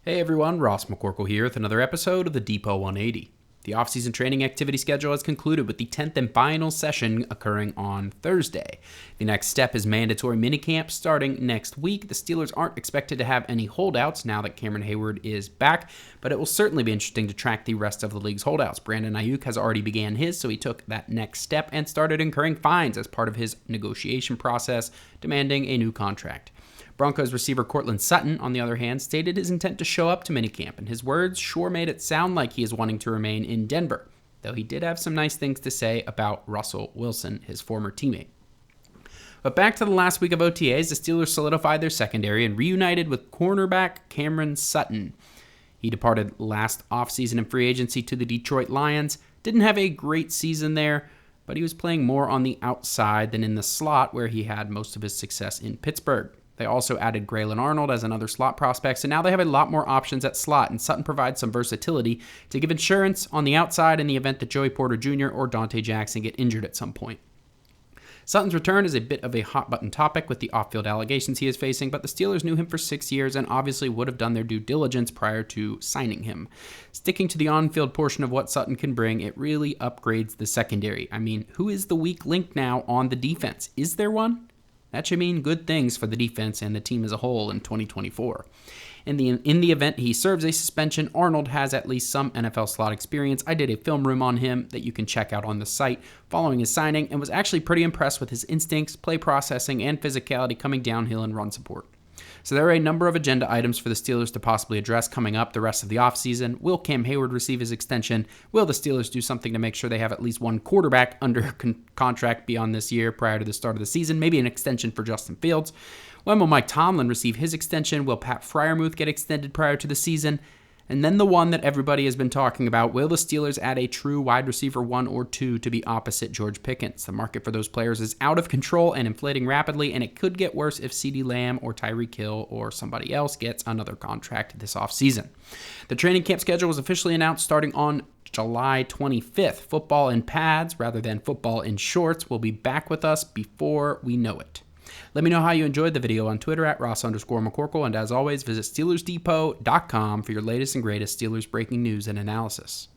Hey everyone, Ross McCorkle here with another episode of the Depot 180. The offseason training activity schedule has concluded with the 10th and final session occurring on Thursday. The next step is mandatory minicamp starting next week. The Steelers aren't expected to have any holdouts now that Cameron Hayward is back, but it will certainly be interesting to track the rest of the league's holdouts. Brandon Ayuk has already began his, so he took that next step and started incurring fines as part of his negotiation process, demanding a new contract. Broncos receiver Courtland Sutton, on the other hand, stated his intent to show up to minicamp, and his words sure made it sound like he is wanting to remain in Denver, though he did have some nice things to say about Russell Wilson, his former teammate. But back to the last week of OTAs, the Steelers solidified their secondary and reunited with cornerback Cameron Sutton. He departed last offseason in free agency to the Detroit Lions, didn't have a great season there, but he was playing more on the outside than in the slot where he had most of his success in Pittsburgh. They also added Grayland Arnold as another slot prospect, so now they have a lot more options at slot, and Sutton provides some versatility to give insurance on the outside in the event that Joey Porter Jr. or Dante Jackson get injured at some point. Sutton's return is a bit of a hot-button topic with the off-field allegations he is facing, but the Steelers knew him for 6 years and obviously would have done their due diligence prior to signing him. Sticking to the on-field portion of what Sutton can bring, it really upgrades the secondary. I mean, who is the weak link now on the defense? Is there one? That should mean good things for the defense and the team as a whole in 2024. In the event he serves a suspension, Arnold has at least some NFL slot experience. I did a film room on him that you can check out on the site following his signing and was actually pretty impressed with his instincts, play processing, and physicality coming downhill and run support. So there are a number of agenda items for the Steelers to possibly address coming up the rest of the offseason. Will Cam Hayward receive his extension? Will the Steelers do something to make sure they have at least one quarterback under contract beyond this year prior to the start of the season? Maybe an extension for Justin Fields. When will Mike Tomlin receive his extension? Will Pat Freiermuth get extended prior to the season? And then the one that everybody has been talking about, will the Steelers add a true wide receiver 1 or 2 to be opposite George Pickens? The market for those players is out of control and inflating rapidly, and it could get worse if CeeDee Lamb or Tyreek Hill or somebody else gets another contract this offseason. The training camp schedule was officially announced starting on July 25th. Football in pads rather than football in shorts will be back with us before we know it. Let me know how you enjoyed the video on Twitter at Ross_McCorkle, and as always, visit SteelersDepot.com for your latest and greatest Steelers breaking news and analysis.